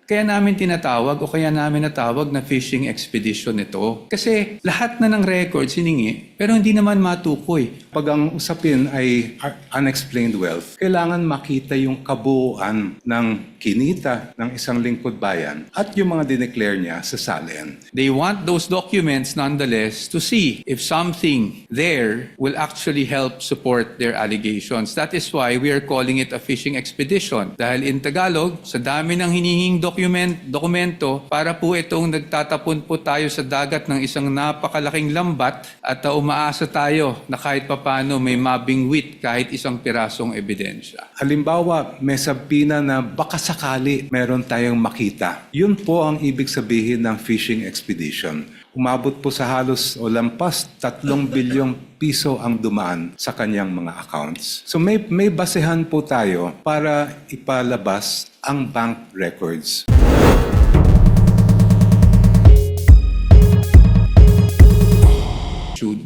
Kaya namin tinatawag o kaya namin natawag na fishing expedition ito. Kasi lahat na ng records hiningi, pero hindi naman matukoy. Pag ang usapin ay unexplained wealth, kailangan makita yung kabuuan ng kinita ng isang lingkod bayan at yung mga dineclare niya sa SALN. They want those documents nonetheless to see if something there will actually help support their allegations. That is why we are calling it a fishing expedition. Dahil in Tagalog, sa dami ng hinihing dokumento, para po itong nagtatapon po tayo sa dagat ng isang napakalaking lambat at umaasa tayo na kahit papano may mabingwit kahit isang pirasong ebidensya. Halimbawa, may sabina na baka sakali meron tayong makita. Yun po ang ibig sabihin ng fishing expedition. Umabot po sa halos o lampas 3 bilyong piso ang dumaan sa kanyang mga accounts. So may basehan po tayo para ipalabas ang bank records.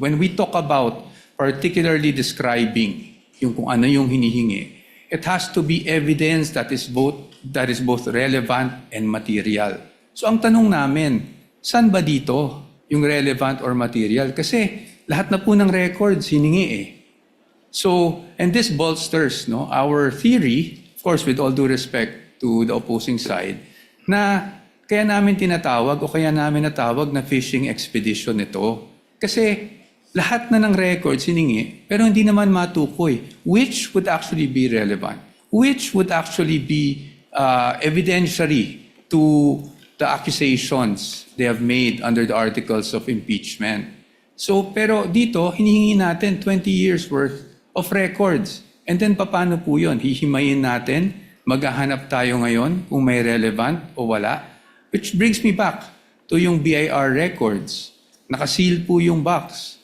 When we talk about particularly describing yung kung ano yung hinihingi, it has to be evidence that is both relevant and material. So ang tanong namin, saan ba dito yung relevant or material? Kasi lahat na po ng records hiningi eh. So, and this bolsters our theory, of course with all due respect to the opposing side, na kaya namin tinatawag o kaya namin natawag na fishing expedition ito. Kasi lahat na ng records hiningi, pero hindi naman matukoy which would actually be relevant, which would actually be evidentiary to the accusations they have made under the articles of impeachment. So, pero dito, hinihingi natin 20 years worth of records. And then, paano po yun? Hihimayin natin, maghahanap tayo ngayon kung may relevant o wala. Which brings me back to yung BIR records. Nakaseal po yung box.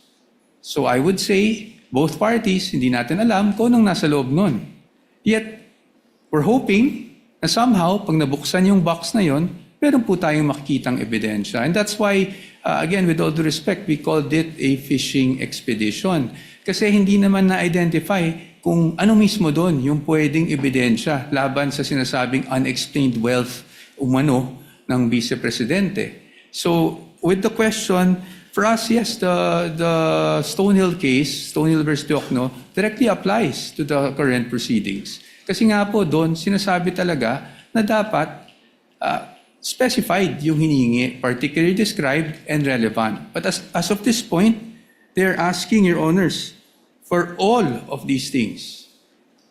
So I would say, both parties, hindi natin alam kung anong nasa loob nun. Yet, we're hoping na somehow, pag nabuksan yung box na yon, meron po tayong makikitang ebidensya. And that's why, again, with all due respect, we called it a fishing expedition. Kasi hindi naman na-identify kung ano mismo doon yung pwedeng ebidensya laban sa sinasabing unexplained wealth umano ng Vice Presidente. So, with the question, for us, yes, the Stonehill case, Stonehill versus Diokno, directly applies to the current proceedings. Kasi nga po doon, sinasabi talaga na dapat specified yung hiningi, particularly described and relevant. But as of this point, they're asking your honors for all of these things.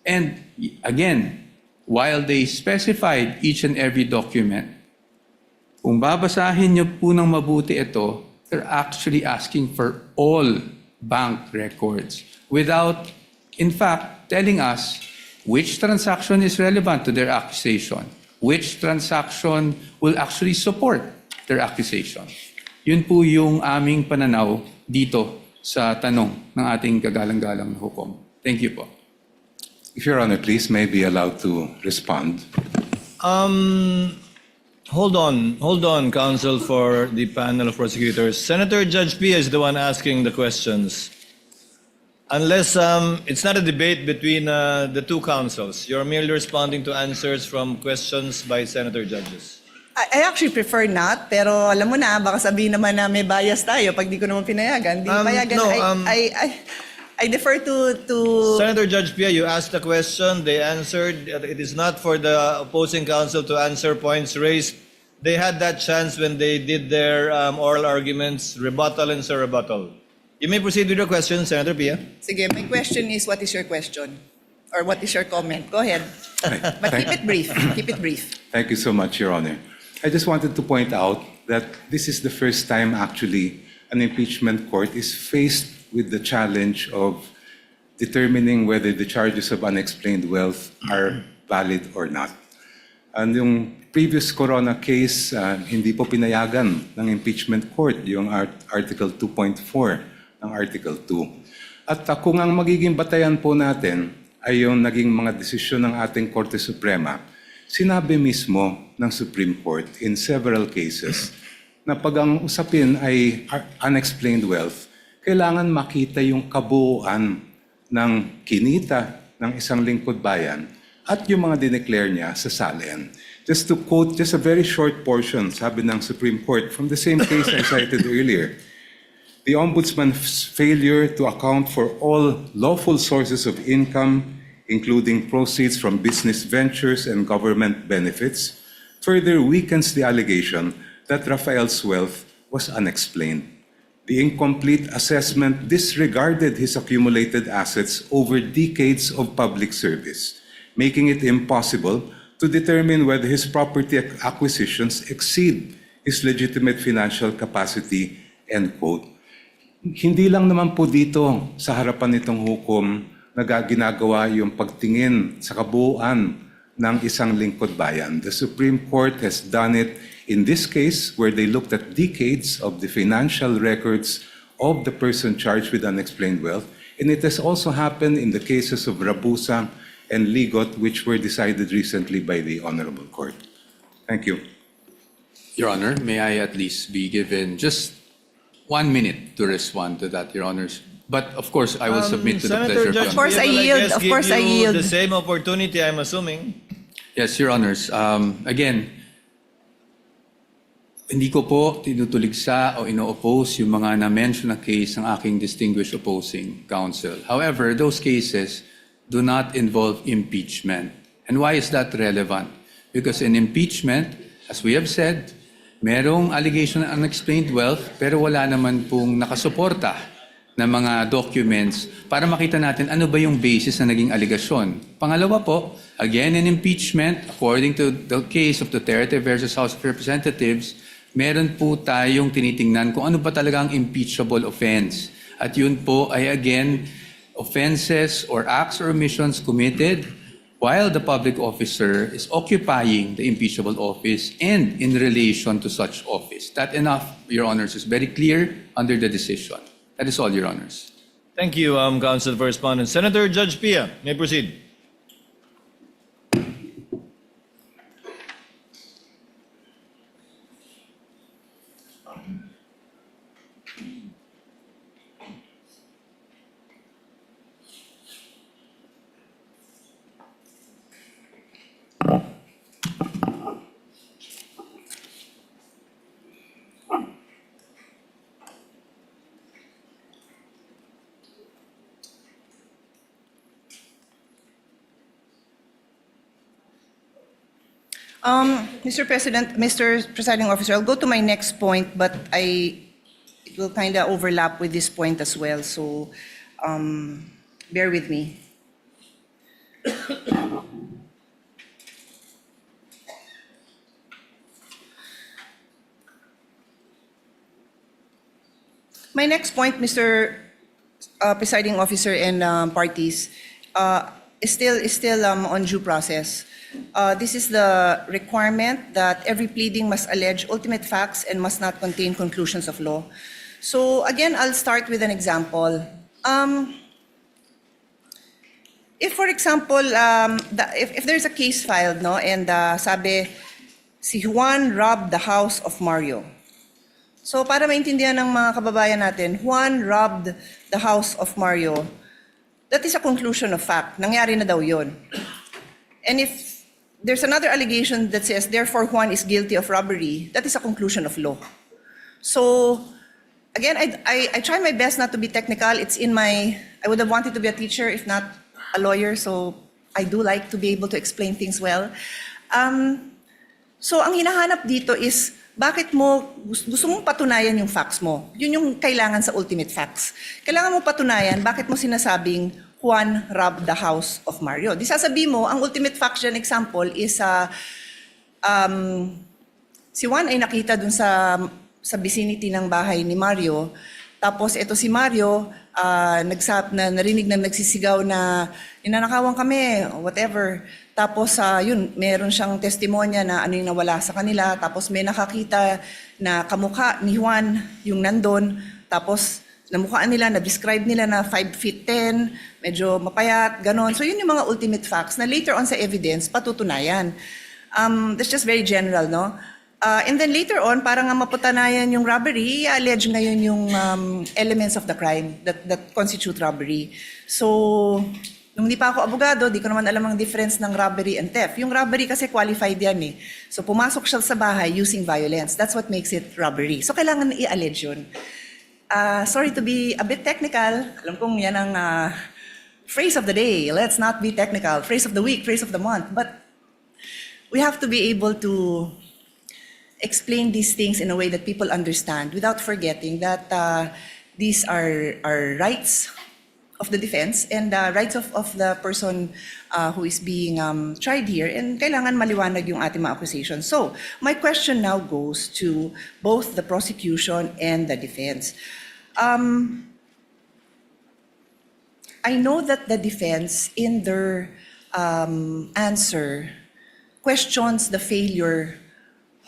And again, while they specified each and every document, kung babasahin niyo po ng mabuti ito, they're actually asking for all bank records without, in fact, telling us which transaction is relevant to their accusation, which transaction will actually support their accusation. Yun po yung aming pananaw dito sa tanong ng ating kagalang-galang na hukom. Thank you po. If Your Honor, please may be allowed to respond. Hold on, counsel for the panel of prosecutors. Senator Judge Pia is the one asking the questions. Unless it's not a debate between the two counsels, you're merely responding to answers from questions by senator judges. I actually prefer not, pero alam mo na, baka sabihin naman na may bias tayo pag di ko naman pinayagan. Di payagan. no, I defer to... Senator Judge Pia, you asked the question, they answered. It is not for the opposing counsel to answer points raised. They had that chance when they did their oral arguments, rebuttal and surrebuttal. You may proceed with your question, Senator Pia. Sige, my question is, what is your question? Or what is your comment? Go ahead. But keep it brief. Keep it brief. Thank you so much, Your Honor. I just wanted to point out that this is the first time actually an impeachment court is faced with the challenge of determining whether the charges of unexplained wealth are valid or not. And yung previous Corona case, hindi po pinayagan ng impeachment court yung Article 2.4 ng Article 2. At kung ang magiging batayan po natin ay yung naging mga desisyon ng ating Korte Suprema, sinabi mismo ng Supreme Court in several cases na pag ang usapin ay unexplained wealth, kailangan makita yung kabuuan ng kinita ng isang lingkod bayan at yung mga dineclare niya sa SALN. Just to quote just a very short portion, sabi ng Supreme Court, from the same case I cited earlier, the Ombudsman's failure to account for all lawful sources of income, including proceeds from business ventures and government benefits, further weakens the allegation that Rafael's wealth was unexplained. The incomplete assessment disregarded his accumulated assets over decades of public service, making it impossible to determine whether his property acquisitions exceed his legitimate financial capacity, end quote. Hindi lang naman po dito sa harapan nitong hukom ginagawa yung pagtingin sa kabuuan ng isang lingkod bayan. The Supreme Court has done it in this case where they looked at decades of the financial records of the person charged with unexplained wealth, and it has also happened in the cases of Rabusa and Ligot, which were decided recently by the Honorable Court. Thank you. Your Honor, may I at least be given just 1 minute to respond to that, Your Honors? But of course, I will submit to the pleasure Senator of Judge Your Of course, Honor. I will, yield. guess, Of course, I give you yield. the same opportunity, I'm assuming. Yes, Your Honors. Again, hindi ko po tinutuligsa o ino-oppose yung mga na-mention na case ng aking distinguished opposing counsel. However, those cases do not involve impeachment. And why is that relevant? Because in impeachment, as we have said, merong allegation ng unexplained wealth pero wala naman pong nakasuporta na mga documents para makita natin ano ba yung basis na naging aligasyon. Pangalawa po, again in impeachment, according to the case of Duterte versus House of Representatives, meron po tayong tinitingnan kung ano ba talaga ang impeachable offense. At yun po ay again, offenses or acts or omissions committed while the public officer is occupying the impeachable office and in relation to such office. That enough, Your Honors, is very clear under the decision. That is all, Your Honors. Thank you, Counsel for Respondent. Senator Judge Pia, may proceed. Mr. President, Mr. Presiding Officer, I'll go to my next point, but it will kind of overlap with this point as well, so bear with me. My next point, Mr. Presiding Officer and parties, is still on due process. This is the requirement that every pleading must allege ultimate facts and must not contain conclusions of law. So again, I'll start with an example. If, for example, if there's a case filed, no, and sabi, si Juan robbed the house of Mario. So para maintindihan ng mga kababayan natin, Juan robbed the house of Mario. That is a conclusion of fact. Nangyari na daw yun. And if there's another allegation that says, therefore Juan is guilty of robbery, that is a conclusion of law. So again, I try my best not to be technical. I would have wanted to be a teacher, if not a lawyer, so I do like to be able to explain things well. So ang hinahanap dito is, bakit mo, gusto mong patunayan yung facts mo. Yun yung kailangan sa ultimate facts. Kailangan mo patunayan, bakit mo sinasabing Juan robbed the house of Mario. Di sasabihin mo, ang ultimate fact dyan example is si Juan ay nakita dun sa vicinity ng bahay ni Mario. Tapos ito si Mario, narinig na nagsisigaw na ninanakawan kami, whatever. Tapos yun, meron siyang testimonya na ano yung nawala sa kanila. Tapos may nakakita na kamukha ni Juan yung nandun. Tapos namukhaan nila, na-describe nila na 5 feet 10, medyo mapayat, ganon. So yun yung mga ultimate facts na later on sa evidence, patutunayan. That's just very general, no? And then later on, para nga mapatunayan yung robbery, i-allege ngayon yung elements of the crime that constitute robbery. So Nung di pa ako abogado, di ko naman alam ang difference ng robbery and theft. Yung robbery kasi qualified yan eh. So pumasok siya sa bahay using violence. That's what makes it robbery. So kailangan i-allege yun. Sorry to be a bit technical. Alam kong yan ang phrase of the day. Let's not be technical. Phrase of the week, phrase of the month. But we have to be able to explain these things in a way that people understand without forgetting that these are rights of the defense and rights of the person who is being tried here, and kailangan maliwanag yung ating mga accusations. So, my question now goes to both the prosecution and the defense. I know that the defense, in their answer, questions the failure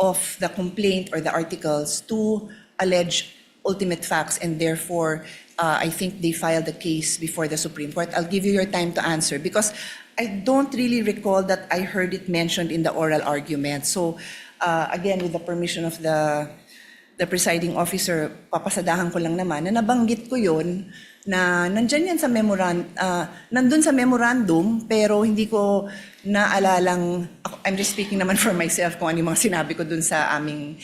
of the complaint or the articles to allege ultimate facts, and therefore, I think they filed a case before the Supreme Court. I'll give you your time to answer because I don't really recall that I heard it mentioned in the oral argument. So, again, with the permission of the presiding officer, papasadahan ko lang naman na nabanggit ko yun na nandyan yan sa nandun sa memorandum, pero hindi ko naalalang, I'm just speaking naman for myself kung ano yung mga sinabi ko dun sa aming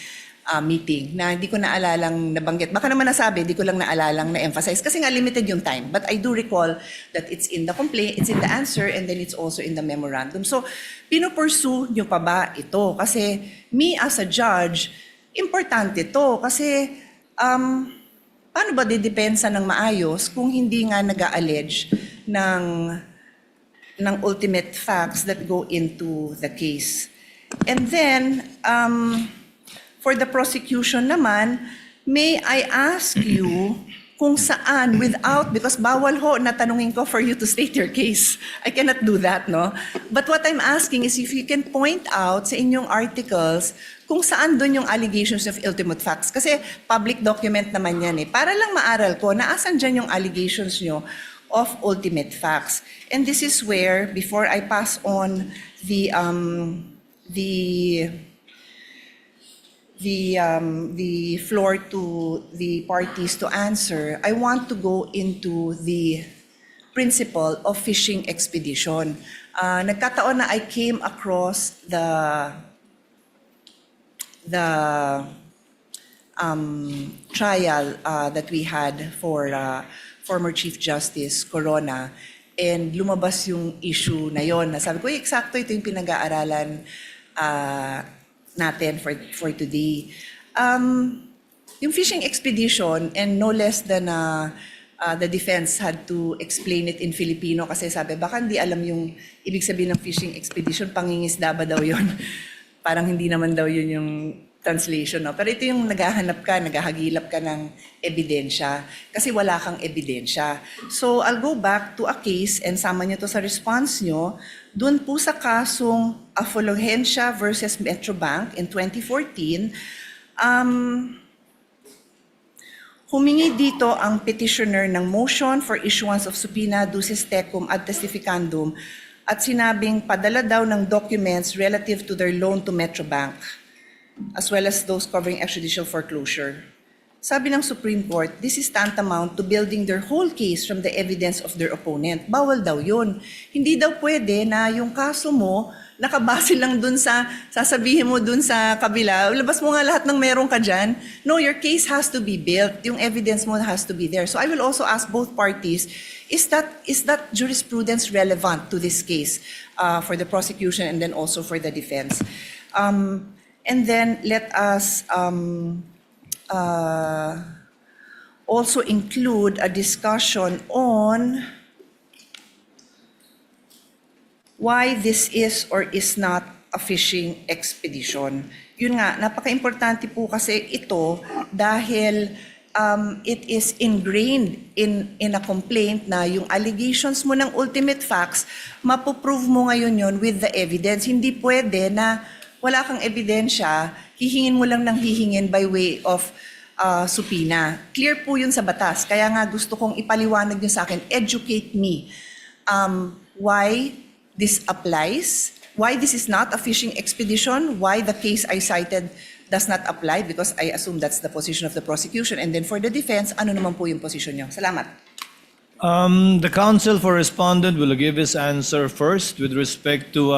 meeting, na hindi ko naalalang nabanggit. Baka naman nasabi, hindi ko lang naalalang na-emphasize kasi nga limited yung time. But I do recall that it's in the complaint, it's in the answer, and then it's also in the memorandum. So, pinupursue nyo pa ba ito? Kasi me as a judge, importante to kasi paano ba didepensa ng maayos kung hindi nga nag-a-allege ng ultimate facts that go into the case. And then, for the prosecution naman, may I ask you kung saan because bawal ho na tanungin ko for you to state your case. I cannot do that, no? But what I'm asking is if you can point out sa inyong articles kung saan doon yung allegations of ultimate facts. Kasi public document naman yan eh. Para lang maaral ko, naasan dyan yung allegations nyo of ultimate facts. And this is where, before I pass on the floor to the parties to answer, I want to go into the principle of fishing expedition. Nagkataon na I came across the trial that we had for former Chief Justice Corona, and lumabas yung issue na yon. Nasabi ko, eksakto ito yung pinag-aaralan natin for today. Yung fishing expedition, and no less than the defense had to explain it in Filipino kasi sabi, baka hindi alam yung ibig sabihin ng fishing expedition, pangingisda ba daw yun? Parang hindi naman daw yun yung translation. No? Pero ito yung naghahagilap ka ng ebidensya kasi wala kang ebidensya. So I'll go back to a case and sama niyo to sa response nyo. Doon po sa kasong Afluencia versus Metrobank in 2014, humingi dito ang petitioner ng motion for issuance of subpoena ducis tecum ad testificandum at sinabing padala daw ng documents relative to their loan to Metrobank, as well as those covering extrajudicial foreclosure. Sabi ng Supreme Court, this is tantamount to building their whole case from the evidence of their opponent. Bawal daw yun. Hindi daw pwede na yung kaso mo, nakabase lang dun sa, sasabihin mo dun sa kabila, labas mo nga lahat ng meron ka dyan. No, your case has to be built. Yung evidence mo has to be there. So I will also ask both parties, is that jurisprudence relevant to this case for the prosecution and then also for the defense? And then let us also include a discussion on why this is or is not a fishing expedition. Yun nga, napaka-importante po kasi ito dahil it is ingrained in a complaint na yung allegations mo ng ultimate facts, mapoprove mo ngayon yun with the evidence. Hindi pwede na wala kang ebidensya, hihingin mo lang ng hihingin by way of subpoena. Clear po yun sa batas. Kaya nga gusto kong ipaliwanag nyo sa akin, educate me why this applies, why this is not a fishing expedition, why the case I cited does not apply, because I assume that's the position of the prosecution. And then for the defense, ano naman po yung position nyo? Salamat. The counsel for respondent will give his answer first with respect to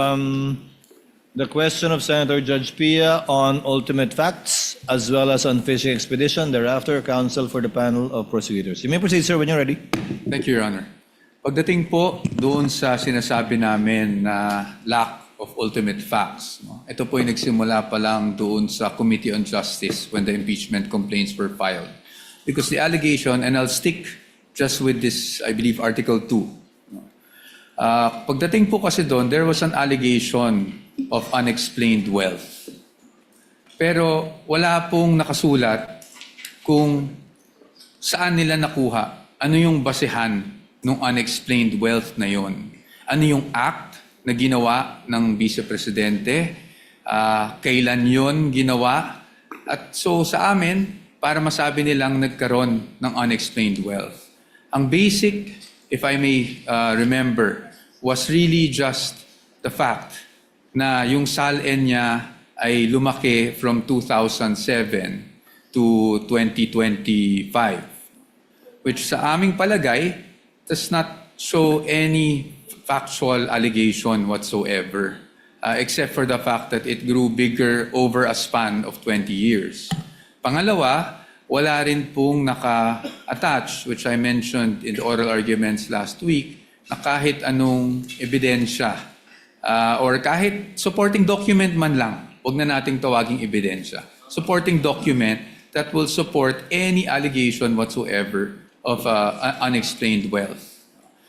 the question of Senator Judge Pia on ultimate facts as well as on fishing expedition. Thereafter, counsel for the panel of prosecutors. You may proceed, sir, when you're ready. Thank you, Your Honor. Pagdating po doon sa sinasabi namin na lack of ultimate facts, no? Ito po yung nagsimula pa lang doon sa Committee on Justice when the impeachment complaints were filed. Because the allegation, and I'll stick just with this, I believe, Article 2. Pagdating po kasi doon, there was an allegation of unexplained wealth. Pero wala pong nakasulat kung saan nila nakuha, ano yung basehan ng unexplained wealth na yon. Ano yung act na ginawa ng Vice Presidente, kailan yon ginawa, at so sa amin, para masabi nilang nagkaroon ng unexplained wealth. Ang basic, if I may remember, was really just the fact na yung SALN niya ay lumaki from 2007 to 2025, which sa aming palagay does not show any factual allegation whatsoever, except for the fact that it grew bigger over a span of 20 years. Pangalawa, wala rin pong naka-attach, which I mentioned in the oral arguments last week, na kahit anong ebidensya or kahit supporting document man lang, huwag na nating tawaging ebidensya, supporting document that will support any allegation whatsoever of unexplained wealth.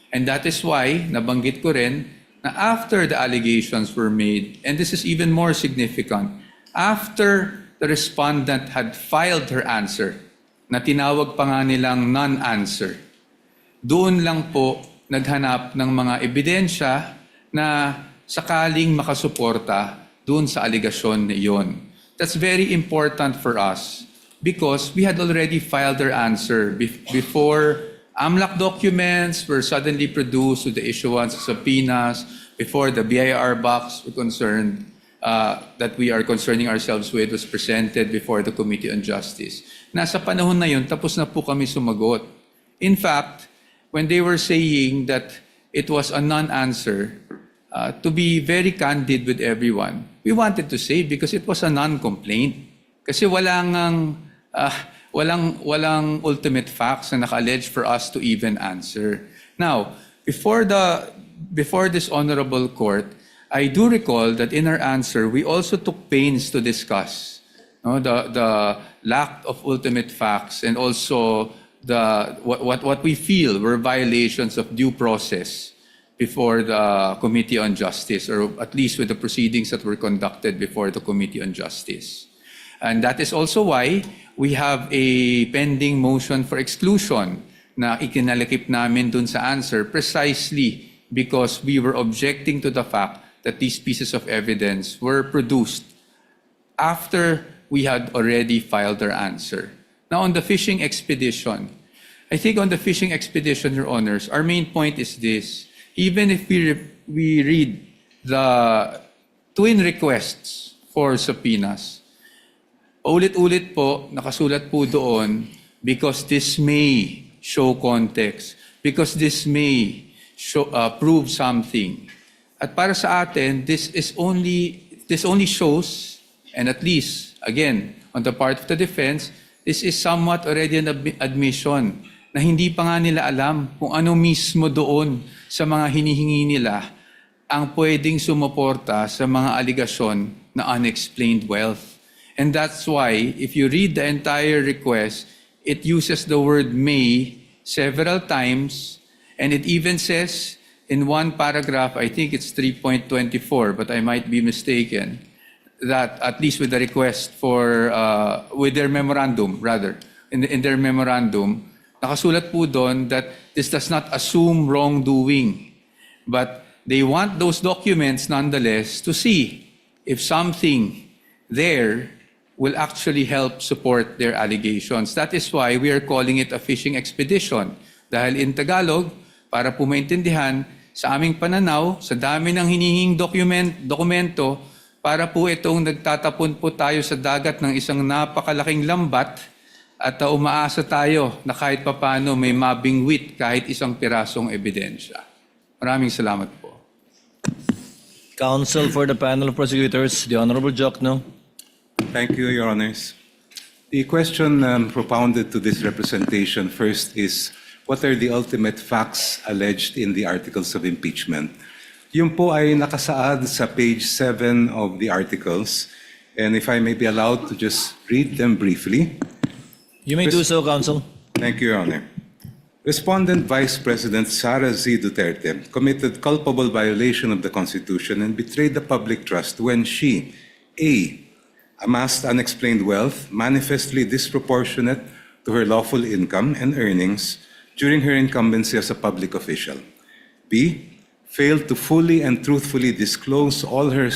And that is why, nabanggit ko rin, na after the allegations were made, and this is even more significant, after the respondent had filed her answer, na tinawag pa nga nilang non-answer, doon lang po naghanap ng mga ebidensya na sakaling makasuporta doon sa aligasyon na iyon. That's very important for us because we had already filed our answer before AMLAC documents were suddenly produced with the issuance of subpoenas, before the BIR box were concerned, that we are concerning ourselves with was presented before the Committee on Justice. Nasa panahon na yun, tapos na po kami sumagot. In fact, when they were saying that it was a non-answer, to be very candid with everyone, we wanted to say because it was a non-complaint. Kasi walang ultimate facts na naka-allege for us to even answer. Now, before this honorable court, I do recall that in our answer, we also took pains to discuss the lack of ultimate facts and also what we feel were violations of due process before the Committee on Justice, or at least with the proceedings that were conducted before the Committee on Justice. And that is also why we have a pending motion for exclusion na ikinalakip namin dun sa answer precisely because we were objecting to the fact that these pieces of evidence were produced after we had already filed our answer. Now, on the fishing expedition, I think on the fishing expedition, Your Honors, our main point is this. Even if we read the twin requests for subpoenas, ulit-ulit po, nakasulat po doon, because this may show context, because this may show, prove something. At para sa atin, this only shows, and at least, again, on the part of the defense, this is somewhat already an admission na hindi pa nga nila alam kung ano mismo doon sa mga hinihingi nila ang pwedeng sumuporta sa mga aligasyon na unexplained wealth. And that's why, if you read the entire request, it uses the word may several times, and it even says in one paragraph, I think it's 3.24, but I might be mistaken, that at least with the request for, with their memorandum, rather, in their memorandum, nakasulat po doon that this does not assume wrongdoing, but they want those documents nonetheless to see if something there will actually help support their allegations. That is why we are calling it a fishing expedition. Dahil in Tagalog, para po maintindihan, sa aming pananaw, sa dami ng hinihing dokumento, para po itong nagtatapon po tayo sa dagat ng isang napakalaking lambat At umaasa tayo na kahit papano may mabingwit kahit isang pirasong ebidensya. Maraming salamat po. Counsel for the panel of prosecutors, the Honorable Jokno. Thank you, Your Honors. The question propounded to this representation first is, what are the ultimate facts alleged in the articles of impeachment? Yun po ay nakasaad sa page 7 of the articles. And if I may be allowed to just read them briefly. You may do so, Counsel. Thank you, Your Honor. Respondent Vice President Sara Z. Duterte committed culpable violation of the Constitution and betrayed the public trust when she, A, amassed unexplained wealth manifestly disproportionate to her lawful income and earnings during her incumbency as a public official. B, failed to fully and truthfully disclose all her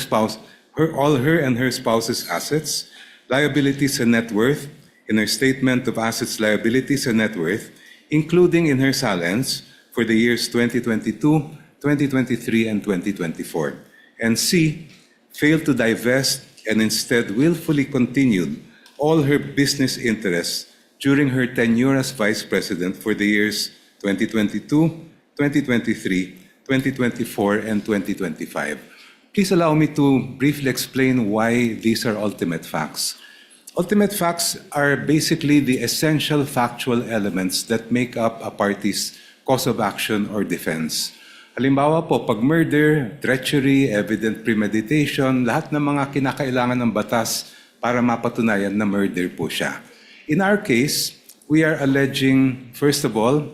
and her spouse's assets, liabilities, and net worth in her statement of assets, liabilities, and net worth, including in her salents for the years 2022, 2023, and 2024. And C, failed to divest and instead willfully continued all her business interests during her tenure as Vice President for the years 2022, 2023, 2024, and 2025. Please allow me to briefly explain why these are ultimate facts. Ultimate facts are basically the essential factual elements that make up a party's cause of action or defense. Halimbawa po, pag murder, treachery, evident premeditation, lahat ng mga kinakailangan ng batas para mapatunayan na murder po siya. In our case, we are alleging, first of all,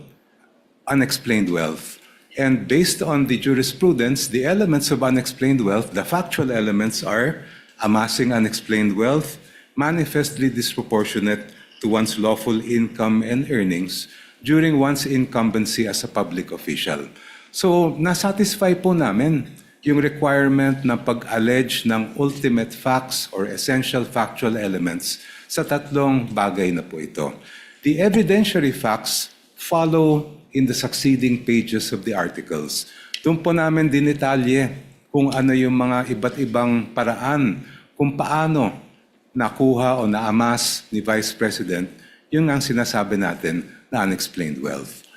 unexplained wealth. And based on the jurisprudence, the elements of unexplained wealth, the factual elements are amassing unexplained wealth, manifestly disproportionate to one's lawful income and earnings during one's incumbency as a public official. So, nasatisfy po namin yung requirement na pag-allege ng ultimate facts or essential factual elements sa tatlong bagay na po ito. The evidentiary facts follow in the succeeding pages of the articles. Doon po namin dinitalye kung ano yung mga iba't ibang paraan kung paano nakuha o naamas ni Vice President yung ang sinasabi natin na unexplained wealth.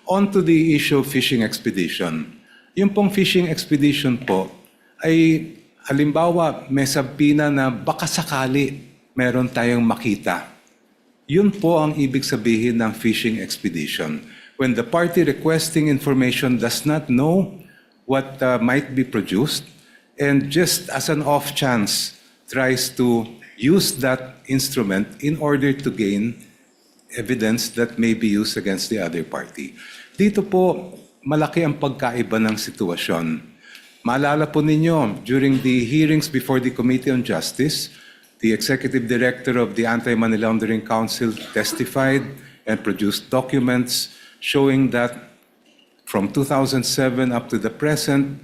On to the issue of fishing expedition. Yung pong fishing expedition po ay halimbawa may sabpina na baka sakali meron tayong makita. Yun po ang ibig sabihin ng fishing expedition. When the party requesting information does not know what might be produced and just as an off chance tries to use that instrument in order to gain evidence that may be used against the other party. Dito po, malaki ang pagkaiba ng sitwasyon. Maalala po ninyo, during the hearings before the Committee on Justice, the Executive Director of the Anti-Money Laundering Council testified and produced documents showing that from 2007 up to the present,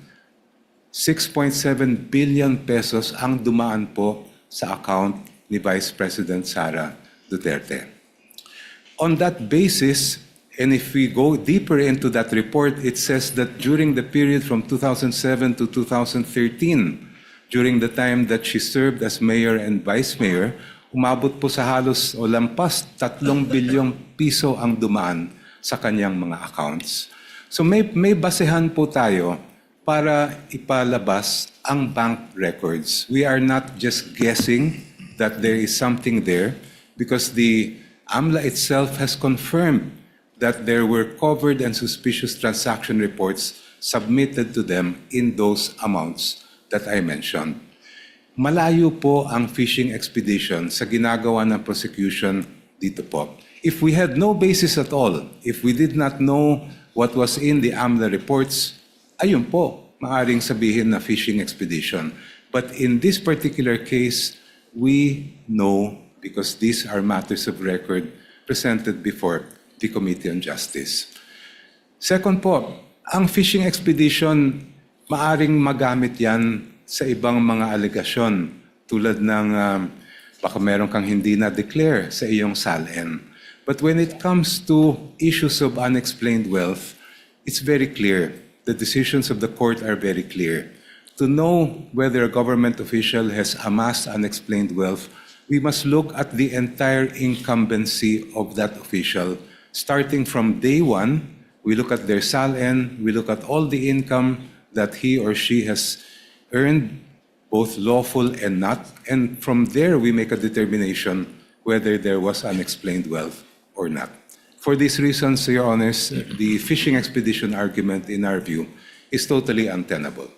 6.7 billion pesos ang dumaan po sa account ni Vice President Sara Duterte. On that basis, and if we go deeper into that report, it says that during the period from 2007 to 2013, during the time that she served as mayor and vice mayor, umabot po sa halos o lampas 3 bilyong piso ang dumaan sa kanyang mga accounts. So may basehan po tayo para ipalabas ang bank records. We are not just guessing that there is something there because the AMLA itself has confirmed that there were covered and suspicious transaction reports submitted to them in those amounts that I mentioned. Malayo po ang fishing expedition sa ginagawa ng prosecution dito po. If we had no basis at all, if we did not know what was in the AMLA reports, ayun po, maaring sabihin na fishing expedition. But in this particular case, we know because these are matters of record presented before the Committee on Justice. Second po, ang fishing expedition, maaring magamit yan sa ibang mga alegasyon tulad ng baka meron kang hindi na-declare sa iyong SALN. But when it comes to issues of unexplained wealth, it's very clear. The decisions of the court are very clear. To know whether a government official has amassed unexplained wealth, we must look at the entire incumbency of that official. Starting from day one, we look at their SALN, we look at all the income that he or she has earned, both lawful and not, and from there we make a determination whether there was unexplained wealth or not. For these reasons, Your Honors, the fishing expedition argument, in our view, is totally untenable.